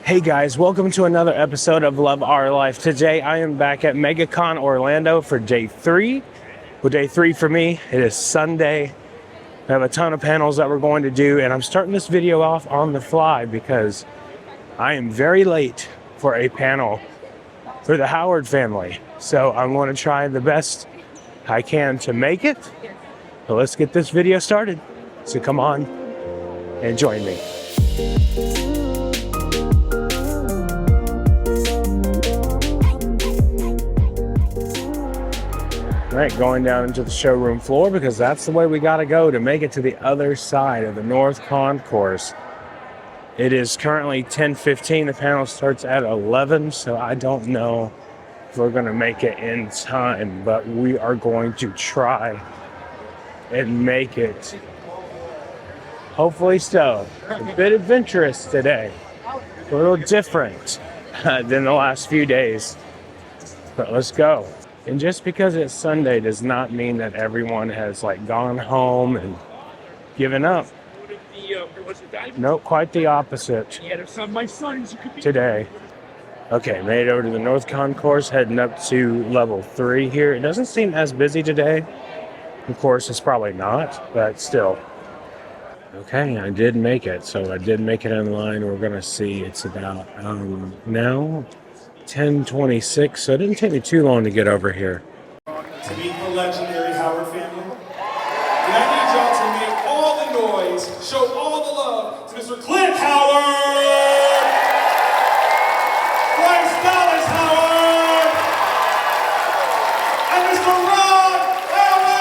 Hey guys, welcome to another episode of Love Our Life. Today I am back at Megacon Orlando for day 3. Well, day 3 for me, it is Sunday. I have a ton of panels that we're going to do, and I'm starting this video off on the fly because I am very late for a panel for the Howard family. So I'm going to try the best I can to make it. So let's get this video started. So come on and join me. All right, going down into the showroom floor because that's the way we got to go to make it to the other side of the North Concourse. It is currently 10:15. The panel starts at 11, so I don't know if we're going to make it in time, but we are going to try and make it. Hopefully so. A bit adventurous today. A little different than the last few days. But let's go. And just because it's Sunday does not mean that everyone has gone home and given up. No, quite the opposite today. Okay, made it over to the North Concourse, heading up to level 3 here. It doesn't seem as busy today. Of course, it's probably not, but still. Okay, I did make it. So I did make it in line. We're going to see it's about now 10:26, so it didn't take me too long to get over here. To meet the legendary Howard family. And I need y'all to make all the noise, show all the love to Mr. Clint Howard, Bryce Dallas Howard, and Mr. Ron Howard!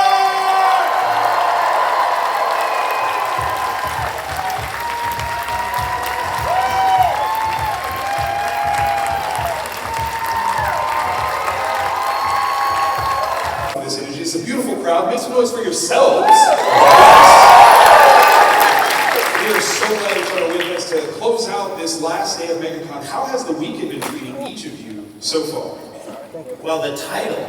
This energy, it's a beautiful crowd. Make some noise for yourselves. We are so glad that you're with us to close out this last day of Megacon. How has the weekend been treating each of you so far? Well, the title,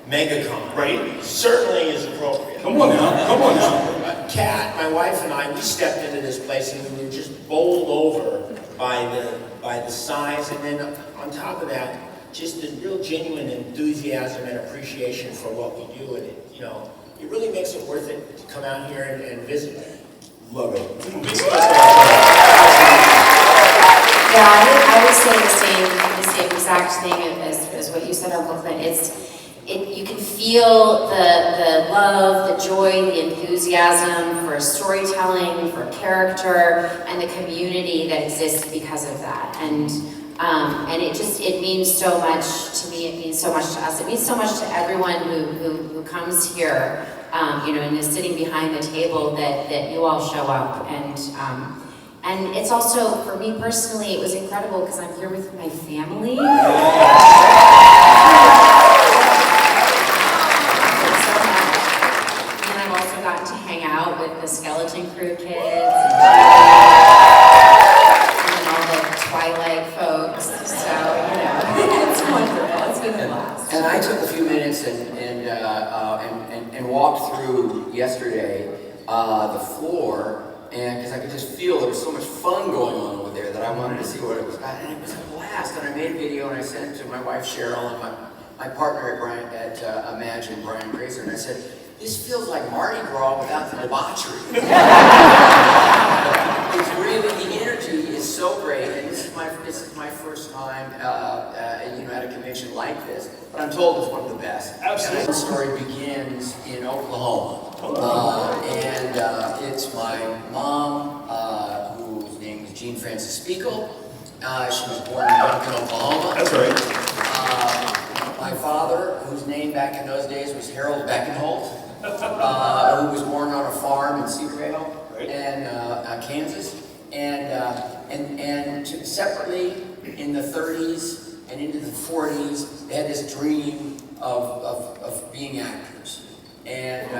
Megacon, Right? certainly is appropriate. Come on now, come on now. Kat, my wife and I, we stepped into this place and we were just bowled over by the size, and then on top of that, just a real genuine enthusiasm and appreciation for what we do, and it really makes it worth it to come out here and visit. Love it. Yeah, I would say the same exact thing as what you said, Uncle Clint. You can feel the love, the joy, the enthusiasm for storytelling, for character, and the community that exists because of that. And it means so much to me. It means so much to us. It means so much to everyone who comes here, and is sitting behind the table that you all show up. And it's also, for me personally, it was incredible because I'm here with my family. And I've also gotten to hang out with the Skeleton Crew kids and all the Twilight folks. So, it's wonderful. It's been a blast. And I took a few minutes and walked through yesterday the floor. And because I could just feel there was so much fun going on over there that I wanted to see what it was about, and it was a blast. And I made a video and I sent it to my wife Cheryl and my partner at Imagine, Brian Grazer, and I said, "This feels like Mardi Gras without the debauchery." It's really, the energy is so great, and this is my first time at a convention like this. But I'm told it's one of the best. Absolutely. And the story begins in Oklahoma. And it's my mom, whose name is Jean Frances Spiegel. She was born in Megacon, Oklahoma. That's right. My father, whose name back in those days was Harold Beckenholt, who was born on a farm in Cedarvale, and Kansas. And separately in the 30s and into the 40s, they had this dream of being actors. And,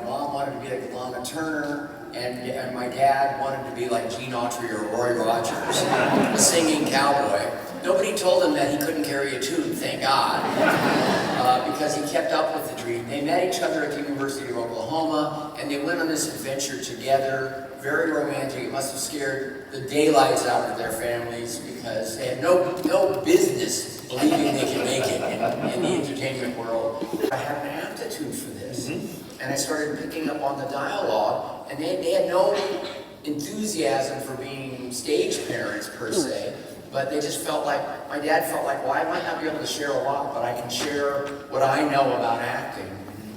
Mom wanted to be like Lana Turner, and my dad wanted to be like Gene Autry or Roy Rogers, a singing cowboy. Nobody told him that he couldn't carry a tune, thank God, because he kept up with the dream. They met each other at the University of Oklahoma, and they went on this adventure together very romantic. It must have scared the daylights out of their families because they had no business believing they could make it in the entertainment world. I had an aptitude for this, and I started picking up on the dialogue, and they had no enthusiasm for being stage parents per se, but they just felt like, my dad felt like, well, I might not be able to share a lot, but I can share what I know about acting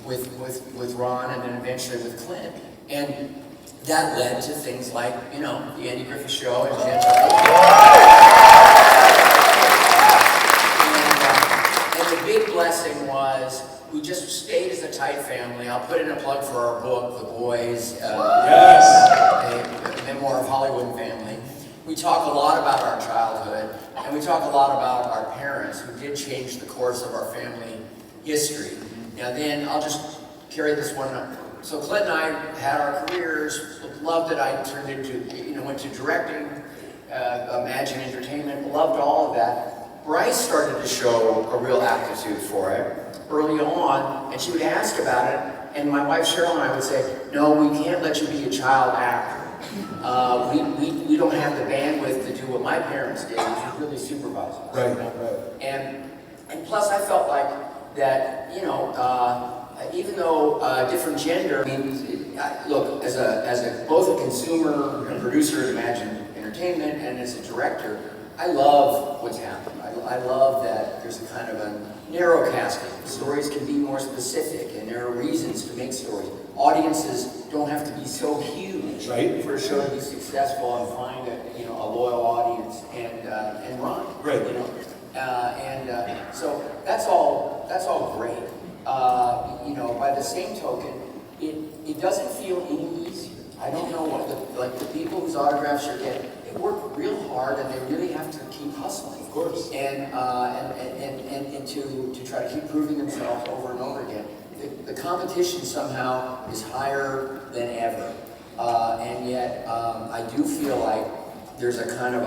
with Ron and then eventually with Clint. And that led to things like, you know, the Andy Griffith Show and and the big blessing was we just stayed as a tight family. I'll put in a plug for our book, The Boys, Yes. a memoir of Hollywood family. We talk a lot about our childhood, and we talk a lot about our parents who did change the course of our family history. Now then, I'll just carry this one up. So Clint and I had our careers, loved it. I turned into, went to directing, Imagine Entertainment, loved all of that. Bryce started to show a real aptitude for it early on, and she would ask about it, and my wife Cheryl and I would say, no, we can't let you be a child actor. We don't have the bandwidth to do what my parents did, which was really supervise us. Right. And plus I felt like that, even though different gender, I mean, look, as both a consumer and producer at Imagine Entertainment and as a director, I love what's happened. I love that there's a kind of a narrow casting. Stories can be more specific, and there are reasons to make stories. Audiences don't have to be so huge for a show to be successful and find a loyal audience and run. Right. So that's all great. By the same token, it doesn't feel any easier. I don't know what the people whose autographs you're getting, they work real hard and they really have to keep hustling. Of course. And to try to keep proving themselves over and over again. The competition somehow is higher than ever. And yet, I do feel like there's a kind of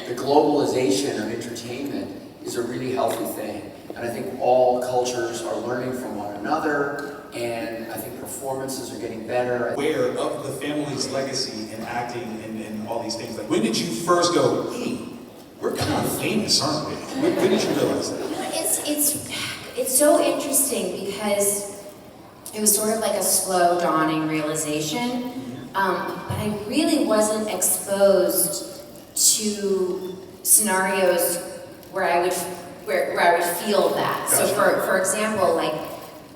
the globalization of entertainment is a really healthy thing. And I think all cultures are learning from one another, and I think performances are getting better. Aware of the family's legacy in acting and all these things. Like, when did you first go, hey, we're kind of famous, aren't we? When did you realize that? It's so interesting because it was sort of like a slow dawning realization, but I really wasn't exposed to scenarios where I would feel that. Gotcha. So for example, like,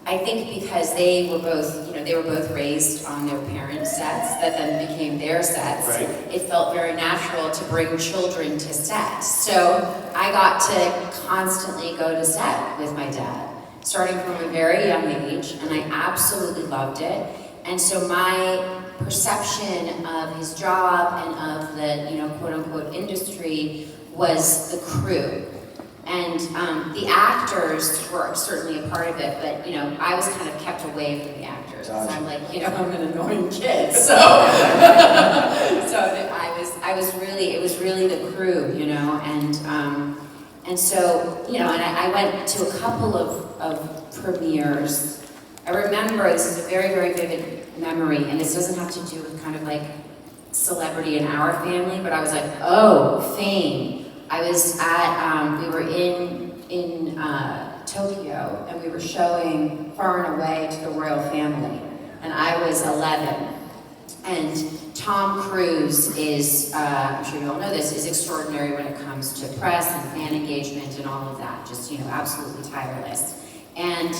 I think because they were both raised on their parents' sets that then became their sets, Right. It felt very natural to bring children to set. So I got to constantly go to set with my dad, starting from a very young age, and I absolutely loved it. And so my perception of his job and of the, quote-unquote industry was the crew. And the actors were certainly a part of it, but I was kind of kept away from the actors because I'm like, I'm an annoying kid, so so it was really the crew, and so and I went to a couple of premieres. I remember, this is a very, very vivid memory, and this doesn't have to do with kind of like celebrity in our family, but I was like, oh, fame. I was at, we were in Tokyo, and we were showing Far and Away to the royal family, and I was 11. And Tom Cruise is, I'm sure you all know this, is extraordinary when it comes to press and fan engagement and all of that, just, absolutely tireless. And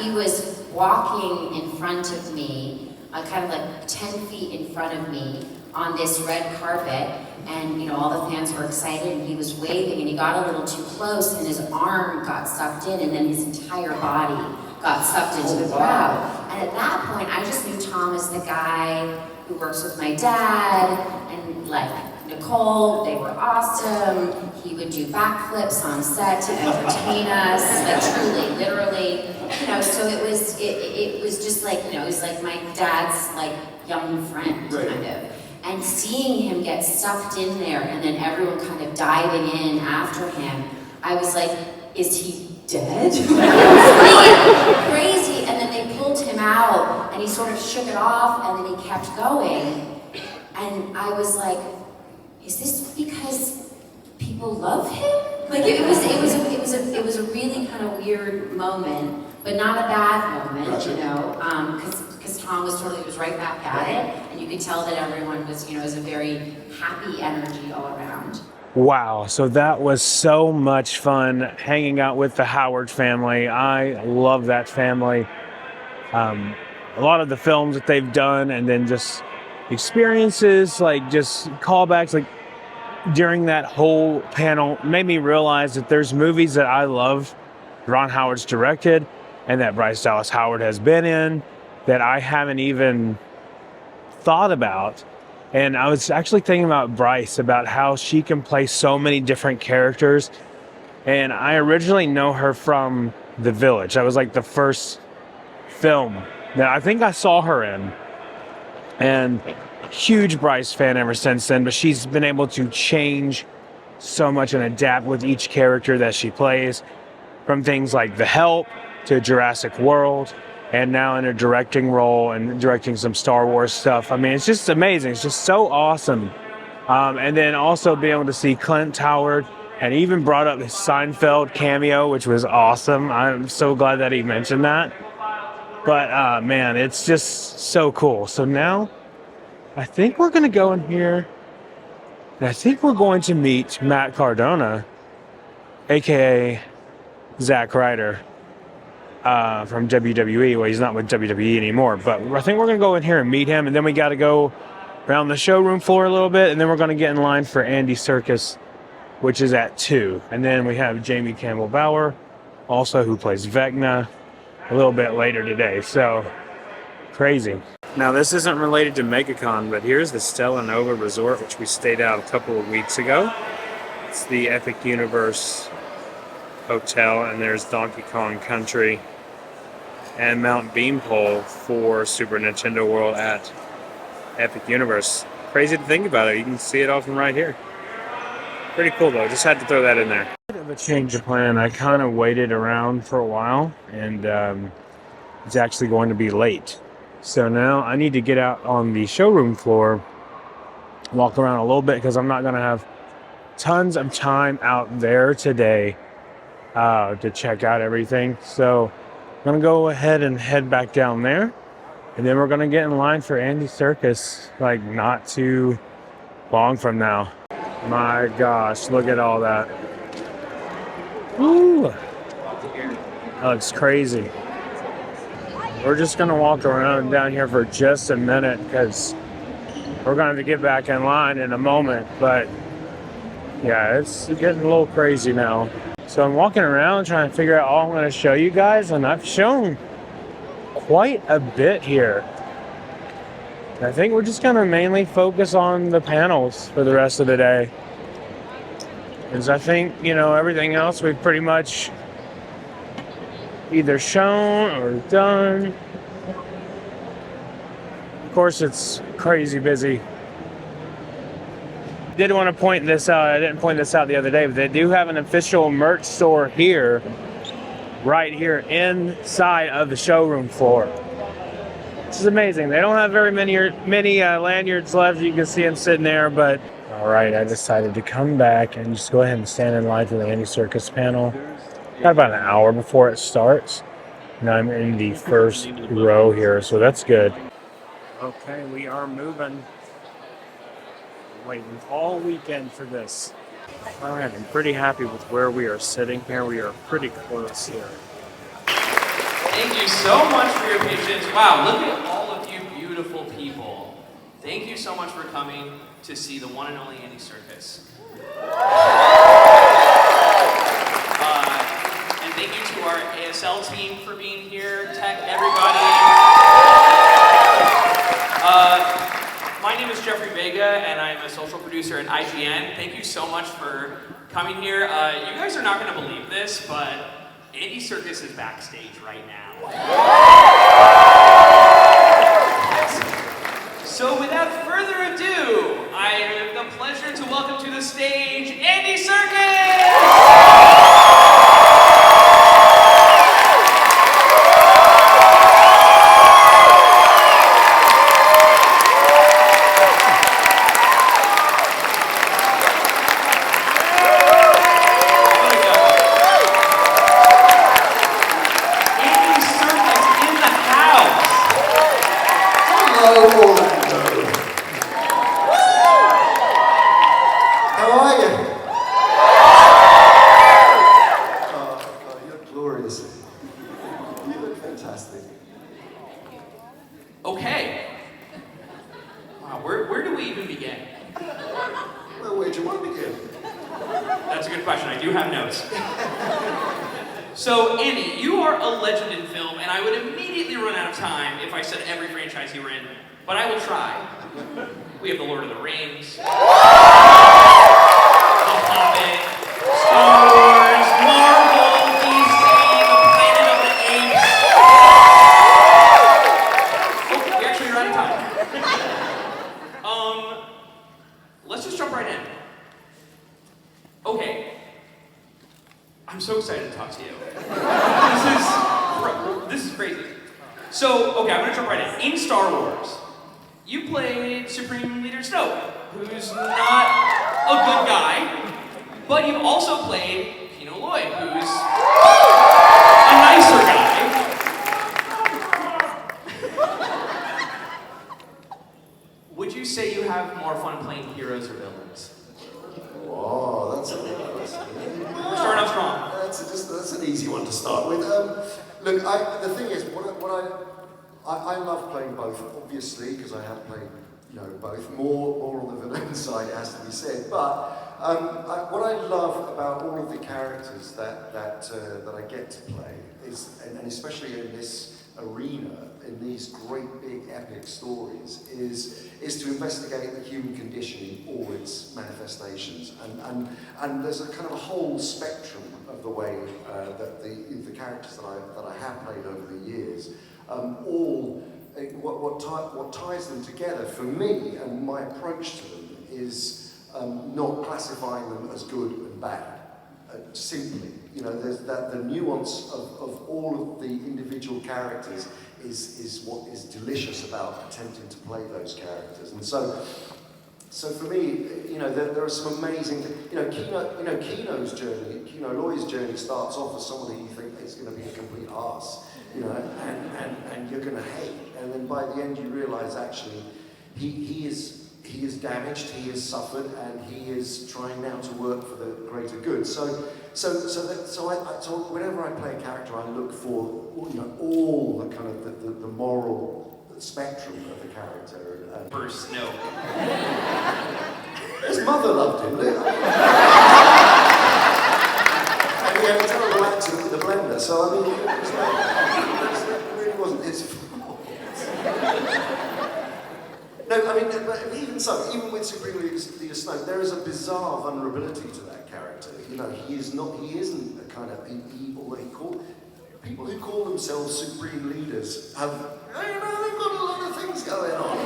he was walking in front of me, kind of like 10 feet in front of me, on this red carpet, and all the fans were excited, and he was waving, and he got a little too close, and his arm got sucked in, and then his entire body got sucked into the crowd. And at that point, I just knew Tom as the guy who works with my dad, and like Nicole, they were awesome. He would do backflips on set to entertain us, like truly, literally. So it was just like, it was like my dad's like young friend, kind of. And seeing him get sucked in there and then everyone kind of diving in after him, I was like, is he dead? It was really crazy. And then they pulled him out and he sort of shook it off and then he kept going. And I was like, is this because people love him? Like it was a really kind of weird moment, but not a bad moment, Gotcha. you know, because Tom was right back at it, and you could tell that everyone was, you know, was a very happy energy all around. Wow, so that was so much fun hanging out with the Howard family. I love that family. A lot of the films that they've done, and then just experiences, like just callbacks, like during that whole panel made me realize that there's movies that I love Ron Howard's directed and that Bryce Dallas Howard has been in that I haven't even thought about. And I was actually thinking about Bryce, about how she can play so many different characters. And I originally know her from The Village. That was like the first film that I think I saw her in. And huge Bryce fan ever since then, but she's been able to change so much and adapt with each character that she plays, from things like The Help to Jurassic World, and now in a directing role and directing some Star Wars stuff. I mean, it's just amazing. It's just so awesome. And then also being able to see Clint Howard, and even brought up his Seinfeld cameo, which was awesome. I'm so glad that he mentioned that. But man, it's just so cool. So now I think we're going to go in here, and I think we're going to meet Matt Cardona, aka Zack Ryder, from WWE. Well, he's not with WWE anymore, but I think we're going to go in here and meet him, and then we got to go around the showroom floor a little bit, and then we're going to get in line for Andy Serkis, which is at 2. And then we have Jamie Campbell-Bower, also who plays Vecna, a little bit later today. So, crazy. Now, this isn't related to Megacon, but here's the Stella Nova Resort, which we stayed out a couple of weeks ago. It's the Epic Universe Hotel, and there's Donkey Kong Country and Mount Beanpole for Super Nintendo World at Epic Universe. Crazy to think about it. You can see it all from right here. Pretty cool, though. Just had to throw that in there. Bit of a change of plan. I kind of waited around for a while, and it's actually going to be late. So now I need to get out on the showroom floor, walk around a little bit, because I'm not going to have tons of time out there today to check out everything. So I'm going to go ahead and head back down there, and then we're going to get in line for Andy Serkis, like not too long from now. My gosh, look at all that. Woo! That looks crazy. We're just going to walk around down here for just a minute, because we're going to have to get back in line in a moment. But yeah, it's getting a little crazy now. So I'm walking around trying to figure out all I'm going to show you guys, and I've shown quite a bit here. I think we're just going to mainly focus on the panels for the rest of the day. Because I think, you know, everything else we've pretty much either shown or done. Of course, it's crazy busy. Did want to point this out. I didn't point this out the other day, but they do have an official merch store here, right here inside of the showroom floor. This is amazing. They don't have very many lanyards left. You can see them sitting there, but all right, I decided to come back and just go ahead and stand in line for the Andy Serkis panel. Got about an hour before it starts, and I'm in the first row here, so that's good. Okay, we are moving. Waiting all weekend for this. All right, I'm pretty happy with where we are sitting here. We are pretty close here. Thank you so much for your patience. Wow, look at all of you beautiful people. Thank you so much for coming to see the one and only Andy Serkis. And thank you to our ASL team for being here, tech, everybody. My name is Jeffrey Vega, and I'm a social producer at IGN. Thank you so much for coming here. You guys are not going to believe this, but Andy Serkis is backstage right now. So without further ado, I have the pleasure to welcome to the stage, Andy Serkis! That's a good question. I do have notes. So, Andy, you are a legend in film, and I would immediately run out of time if I said every franchise you were in, but I will try. We have The Lord of the Rings, The Hobbit, Star Wars, Marvel, DC, The Planet of the Apes. Oh, we actually are out of time. Let's just jump right in. Okay. I'm so excited to talk to you. This is crazy. So, okay, I'm gonna jump right in. In Star Wars, you played Supreme Leader Snoke, who's not a good guy, but you've also played Kino Loy, who's a nicer guy. Would you say you have more fun playing heroes or villains? Oh, that's a good question. We're starting off strong. That's an easy one to start with. Look, the thing is, I love playing both, obviously, because I have played, both. More on the villain side, it has to be said. But what I love about all of the characters that I get to play is, and especially in this arena, in these great big epic stories, is to investigate the human condition in all its manifestations, and there's a kind of a whole spectrum of the way that the characters that I have played over the years, what ties them together for me and my approach to them is not classifying them as good and bad. Simply, there's the nuance of all of the individual characters is what is delicious about attempting to play those characters. And so for me, there are some amazing, Kino's journey, Loy's journey starts off as someone who you think is going to be a complete arse, and you're going to hate, and then by the end you realise actually he is damaged, he has suffered, and he is trying now to work for the greater good. So whenever I play a character, I look for all the kind of the moral spectrum of the character. For Snoke. His mother loved him. And he had a terrible accent with the blender, so I mean, it really wasn't his fault. No, I mean, but even so, even with Supreme Leader Snoke, there is a bizarre vulnerability to that character. He isn't a kind of evil. People who call themselves Supreme Leaders have, they've got a lot of things going on.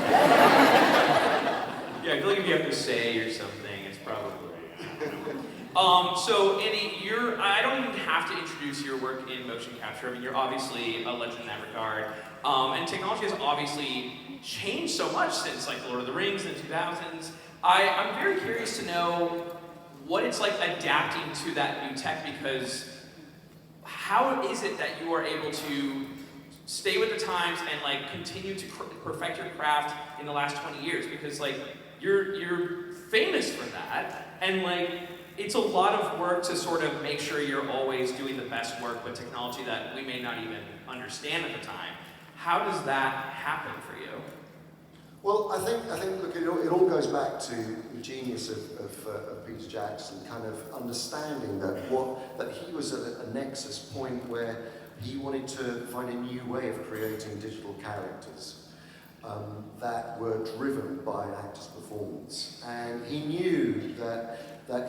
Yeah, I feel like if you have to say or something, it's probably. So Andy, I don't even have to introduce your work in motion capture. I mean, you're obviously a legend in that regard. And technology has obviously changed so much since like Lord of the Rings in the 2000s. I'm very curious to know what it's like adapting to that new tech, because how is it that you are able to stay with the times and like continue to perfect your craft in the last 20 years? Because like you're famous for that, and like it's a lot of work to sort of make sure you're always doing the best work with technology that we may not even understand at the time. How does that happen for you? Well, I think look, it all goes back to the genius of Peter Jackson, kind of understanding that he was at a nexus point where he wanted to find a new way of creating digital characters that were driven by an actor's performance, and he knew that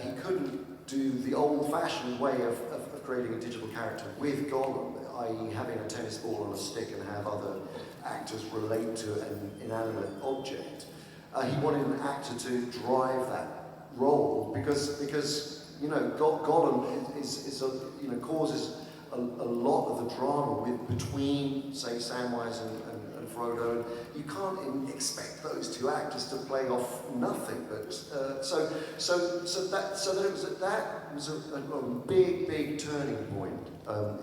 he couldn't do the old-fashioned way of creating a digital character with Gollum, i.e. having a tennis ball on a stick and have other actors relate to an inanimate object. He wanted an actor to drive that role because Gollum causes a lot of the drama between, say, Samwise and Frodo. You can't expect those two actors to play off nothing. But that was a big turning point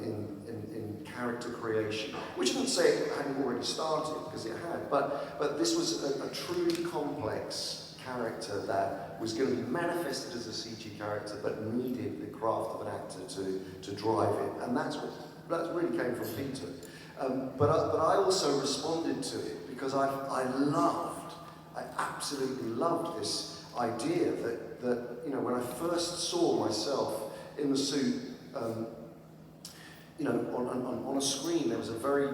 in character creation, which didn't say it hadn't already started, because it had. But this was a truly complex character that was going to be manifested as a CG character, but needed the craft of an actor to drive it, and that really came from Peter. But I also responded to it because I absolutely loved this idea that that, you know, when I first saw myself in the suit, you know, on a screen, there was a very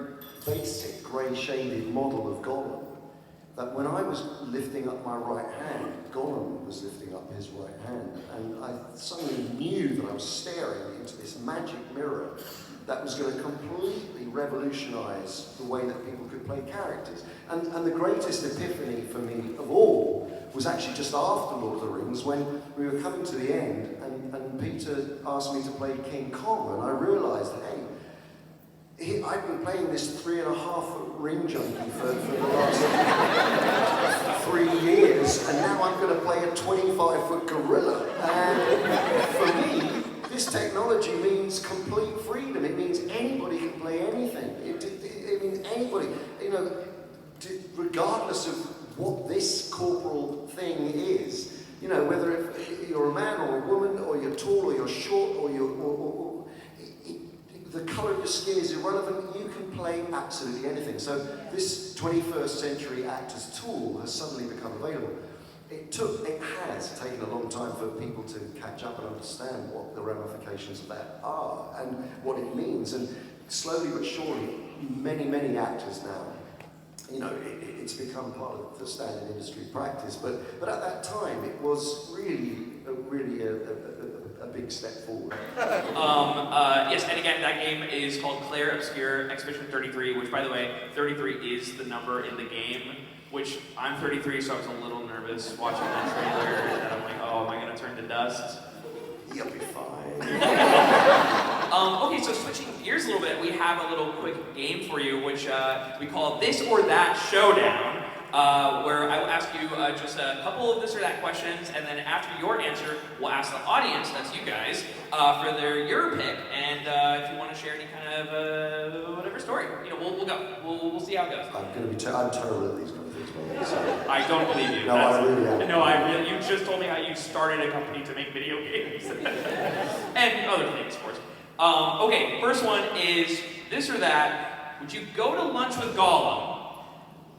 basic grey shaded model of Gollum. That when I was lifting up my right hand, Gollum was lifting up his right hand, and I suddenly knew that I was staring into this magic mirror that was going to completely revolutionise the way that people could play characters. And the greatest epiphany for me of all was actually just after Lord of the Rings, when we were coming to the end, and Peter asked me to play King Kong, and I realised, hey, I've been playing this 3.5-foot ring junkie for the last 3 years, and now I'm going to play a 25-foot gorilla. And for me, this technology means complete freedom. It means anybody can play anything. It means anybody, you know, regardless of what this corporal thing is, you know, whether you're a man or a woman, or you're tall or you're short, or the colour of your skin is irrelevant, you can play absolutely anything. So this 21st century actors tool has suddenly become available. It has taken a long time for people to catch up and understand what the ramifications of that are and what it means. And slowly but surely, many actors now, you know, it's become part of the standard industry practice. But at that time, it was really a big step forward. Yes, and again, that game is called Claire Obscure Expedition 33, which, by the way, 33 is the number in the game, which I'm 33, so I was a little nervous watching that trailer, and I'm like, oh, am I going to turn to dust? You'll be fine. Okay, so switching gears a little bit, we have a little quick game for you, which we call This or That Showdown, where I will ask you just a couple of this or that questions, and then after your answer, we'll ask the audience, that's you guys, for your pick, and if you want to share any kind of whatever story, you know, we'll go. We'll see how it goes. I'm terrible at these kind of things, man. So. I don't believe you. No, I really am. No, you just told me how you started a company to make video games. And other things, of course. Okay, first one is this or that. Would you go to lunch with Gollum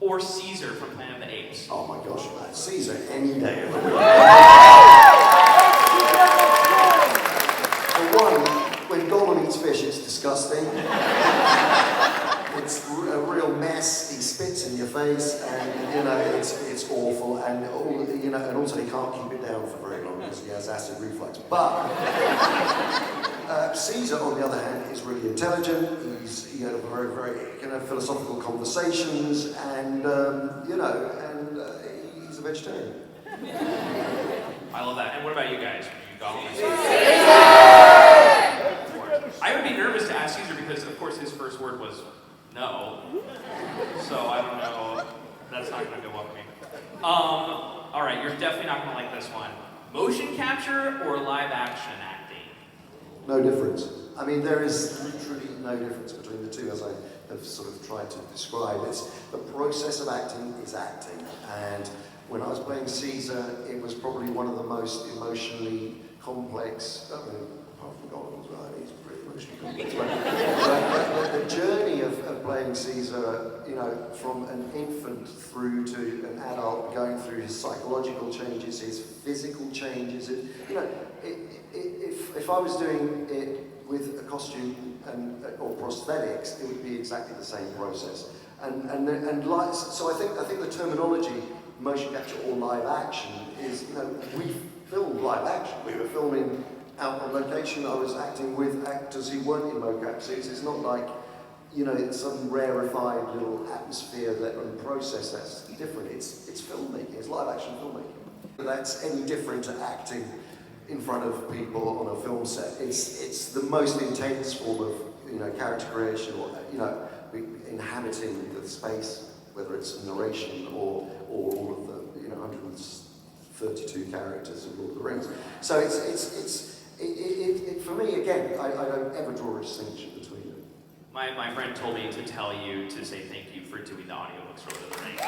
or Caesar from Planet of the Apes? Oh my gosh, man. Caesar any day of the week. For one, when Gollum eats fish, it's disgusting. It's a real mess. He spits in your face, and you know it's awful. And and also he can't keep it down for very long because he has acid reflux. But Caesar, on the other hand, is really intelligent. He's very kind of philosophical conversations, and he's a vegetarian. I love that. And what about you guys? I would be nervous to ask Caesar because, of course, his first word was no. So I don't know. That's not going to go well for me. All right, you're definitely not going to like this one. Motion capture or live action acting? No difference. I mean, there is literally no difference between the two, as I have sort of tried to describe. It's the process of acting is acting, and when I was playing Caesar, it was probably one of the most emotionally complex. I mean, apart from Gollum as well, he's pretty emotionally complex. But the journey of playing Caesar, you know, from an infant through to an adult, going through his psychological changes, his physical changes, if I was doing it with a costume or prosthetics, it would be exactly the same process. So I think the terminology motion capture or live action is, you know, we filmed live action. We were filming out on location. I was acting with actors who weren't in mocap suits. It's not like, you know, it's some rarefied little atmosphere and process that's different. It's filmmaking. It's live action filmmaking. That's any different to acting in front of people on a film set. It's the most intense form of, you know, character creation, or, you know, inhabiting the space, whether it's narration or all of the, you know, 132 characters of Lord of the Rings. So it's for me, again, I don't ever draw a distinction between them. My friend told me to tell you to say thank you for doing the audiobooks for Lord of the Rings.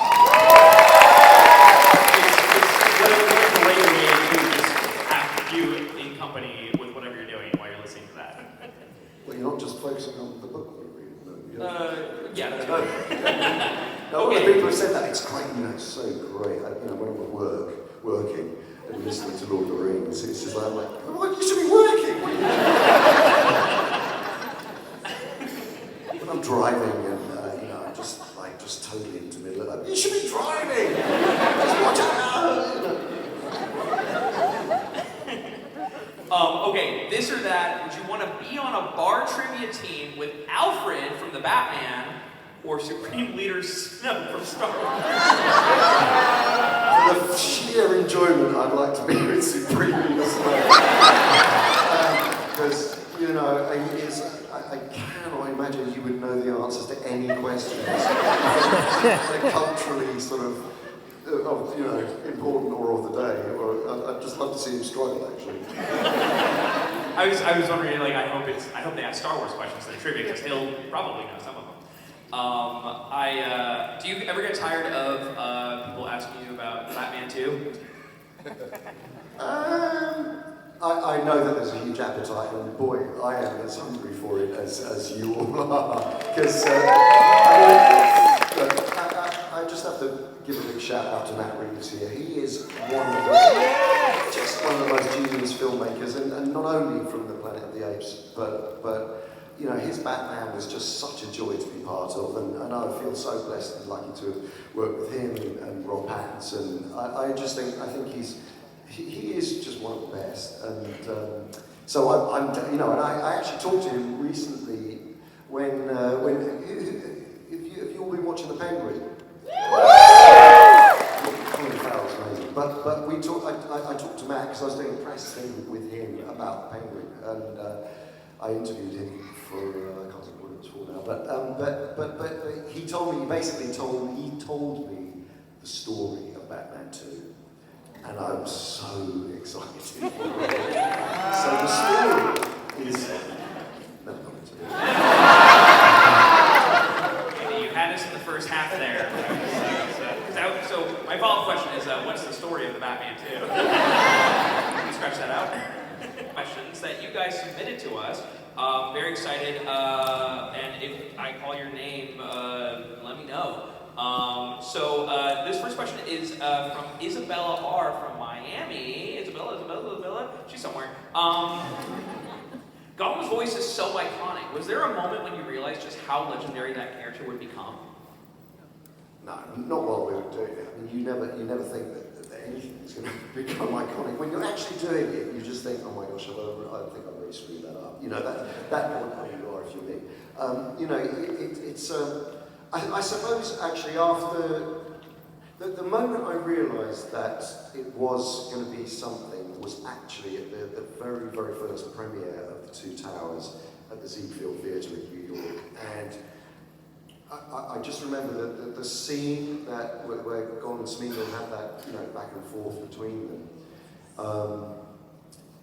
It's a great way to just have you in company with whatever you're doing while you're listening to that. Well, you're not just focusing on the book you're reading, Yeah, that's no. right. Now, all the people have said that, it's great, you know, it's so great. You know, when I'm at working, and listening to Lord of the Rings. It's just like, I'm like, well, you should be working. When I'm driving and I'm just totally into the middle of that. You should be driving. Just watch out. Okay, this or that. Would you want to be on a bar trivia team with Alfred from the Batman or Supreme Leader Snow from Star Wars? For the sheer enjoyment, I'd like to be with Supreme Leader Snow. Because, I cannot imagine you would know the answers to any questions. They're culturally sort of important or of the day. Or I'd just love to see him struggle, actually. I was wondering, like, I hope they ask Star Wars questions in the trivia, because he'll probably know some of them. Do you ever get tired of people asking you about the Batman 2? I know that there's a huge appetite, and boy, I am as hungry for it as you all are. Because I just have to give a big shout out to Matt Reeves here. He is one of the most genius filmmakers, and not only from the Planet of the Apes, but his Batman was just such a joy to be part of, and I feel so blessed and lucky to have worked with him and Rob Pattinson. I think he is just one of the best, and so I'm and I actually talked to him recently when if you've all been watching The Penguin. Colin Farrell's amazing, but we talked. I talked to Matt because I was doing a press thing with him about The Penguin, and I interviewed him for I can't remember what it was for now, but he told me he told me the story of Batman 2. And I'm so excited for it. So the story is... No, You had us in the first half there. So my follow-up question is, what's the story of the Batman 2? Can you scratch that out? Questions that you guys submitted to us. Very excited. And if I call your name, let me know. So this first question is from Isabella R. from Miami. Isabella, she's somewhere. Gollum's voice is so iconic. Was there a moment when you realized just how legendary that character would become? No, not while we were doing it. I mean, you never think that anything is going to become iconic. When you're actually doing it, you just think, oh my gosh, I think I've really screwed that up. That point where you are if you're me. I suppose actually after the moment I realised that it was going to be something was actually at the very, very first premiere of The Two Towers at the Ziegfeld Theatre in New York. And I just remember the scene where Gollum and Smeagol had that back and forth between them.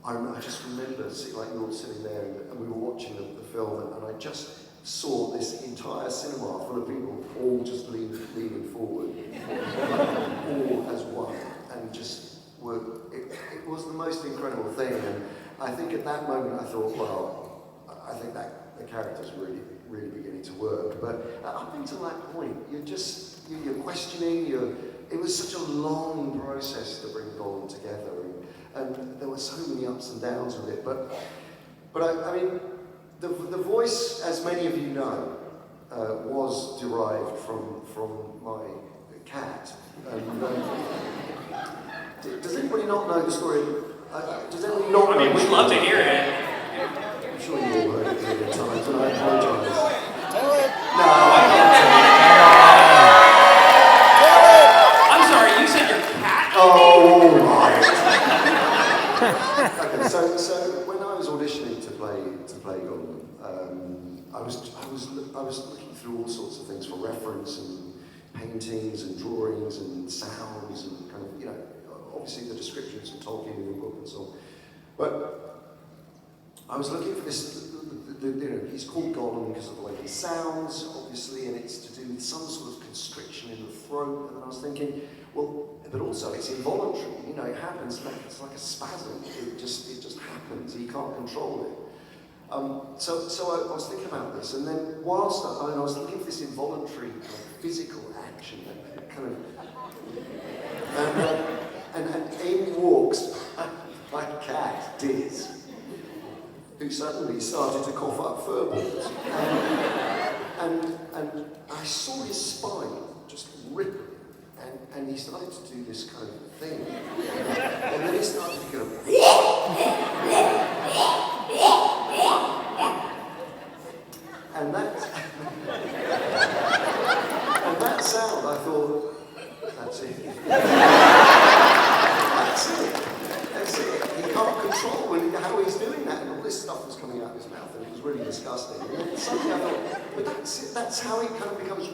I just remember you all sitting there and we were watching the film, and I just saw this entire cinema full of people all just leaning forward, all as one, and just it was the most incredible thing. And I think at that moment I thought, well, I think that the character's really beginning to work. But up until that point, you're questioning. It was such a long process to bring Gollum together, and there were so many ups and downs with it. But I mean, the voice, as many of you know, was derived from my cat. Does anybody not know the story? Does anybody not know? I mean, we'd love to hear it. I'm sure you all heard it a million times, and I apologise. Do it! No, I can't I'm sorry, you said your cat? Oh, right. Okay, so when I was auditioning to play Gollum, I was looking through all sorts of things for reference and paintings and drawings and sounds and kind of obviously the descriptions from Tolkien in the book and so on. But I was looking for this. He's called Gollum because of the way he sounds, obviously, and it's to do with some sort of constriction in the throat. And then I was thinking, well, but also it's involuntary. It happens. It's like a spasm. It just happens. He can't control it. So I was thinking about this, and then whilst I was looking for this involuntary kind of physical action, that kind of, And in walks my cat, Diz, who suddenly started to cough up fur balls. And I saw his spine just rip, and he started to do this kind of thing. And then he started to go, and that sound, I thought, that's it. That's it. He can't control how he's doing that, and all this stuff was coming out of his mouth, and it was really disgusting. And then suddenly I thought, but that's it. That's how he kind of becomes.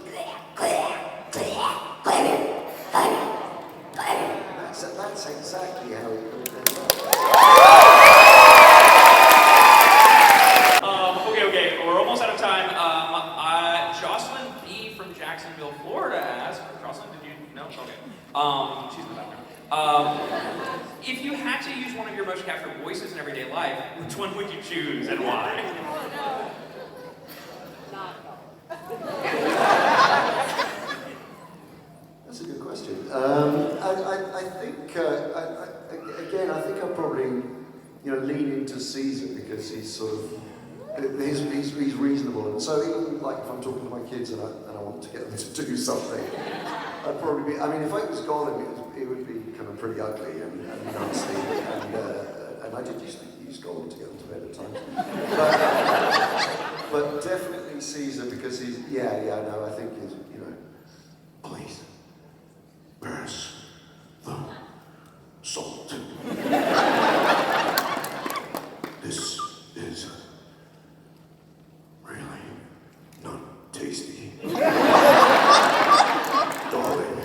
That's exactly how he comes. Okay, we're almost out of time. Jocelyn B. from Jacksonville, Florida asked, Jocelyn, did you, no? Okay. She's in the background. If you had to use one of your motion capture voices in everyday life, which one would you choose and why? That's a good question. I think, again, I think I'll probably, lean into Caesar because he's sort of, he's reasonable. And so even like if I'm talking to my kids and I want to get them to do something, I'd probably be, I mean, if I was Gollum, it would be kind of pretty ugly and nasty. And I did used to use Gollum to get them to bed at times. But definitely Caesar because he's, I think he's, please, pass the salt. This is really not tasty. Darling.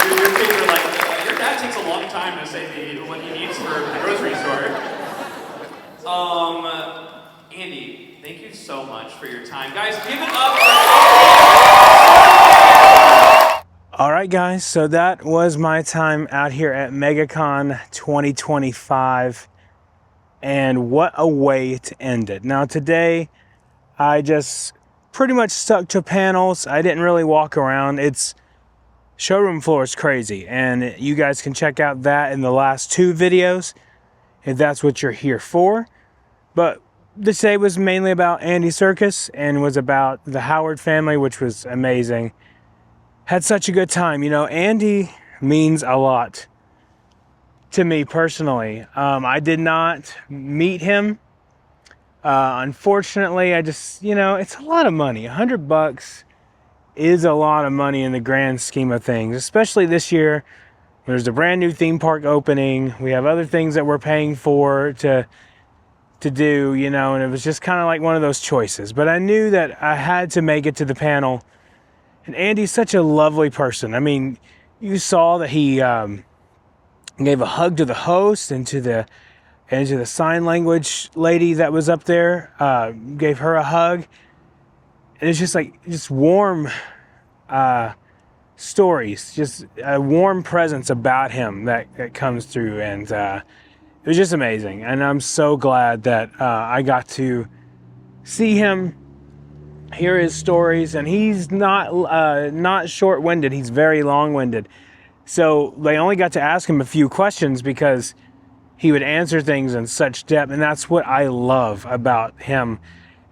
Your kids are like, your dad takes a long time to say what he needs for the grocery store. Andy, thank you so much for your time. Guys, give it up for All right, guys, so that was my time out here at Megacon 2025, and what a way to end it. Now, today, I just pretty much stuck to panels. I didn't really walk around. It's showroom floor is crazy, and you guys can check out that in the last 2 videos if that's what you're here for. But this day was mainly about Andy Serkis and was about the Howard family, which was amazing. Had such a good time. Andy means a lot to me personally. I did not meet him. Unfortunately, I just, it's a lot of money. $100 is a lot of money in the grand scheme of things, especially this year. There's a brand new theme park opening. We have other things that we're paying for to do, and it was just kind of like one of those choices. But I knew that I had to make it to the panel. And Andy's such a lovely person. I mean, you saw that he gave a hug to the host and to the sign language lady that was up there. Gave her a hug. And it's just warm stories, just a warm presence about him that comes through. And it was just amazing. And I'm so glad that I got to see him, hear his stories, and he's not short-winded. He's very long-winded. So they only got to ask him a few questions because he would answer things in such depth, and that's what I love about him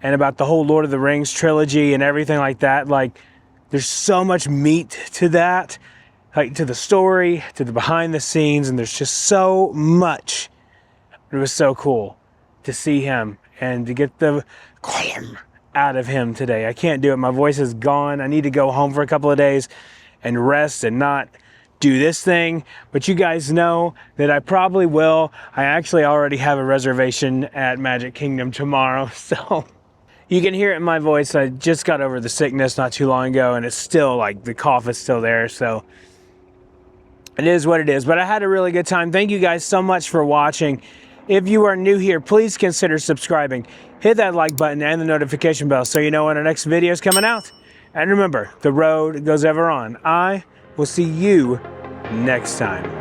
and about the whole Lord of the Rings trilogy and everything like that. Like, there's so much meat to that, like to the story, to the behind the scenes, and there's just so much. It was so cool to see him and to get the out of him today. I can't do it. My voice is gone. I need to go home for a couple of days and rest and not do this thing. But you guys know that I probably will. I actually already have a reservation at Magic Kingdom tomorrow. So you can hear it in my voice. I just got over the sickness not too long ago, and it's still like the cough is still there. So it is what it is. But I had a really good time. Thank you guys so much for watching. If you are new here, please consider subscribing. Hit that like button and the notification bell so you know when our next video is coming out. And remember, the road goes ever on. I will see you next time.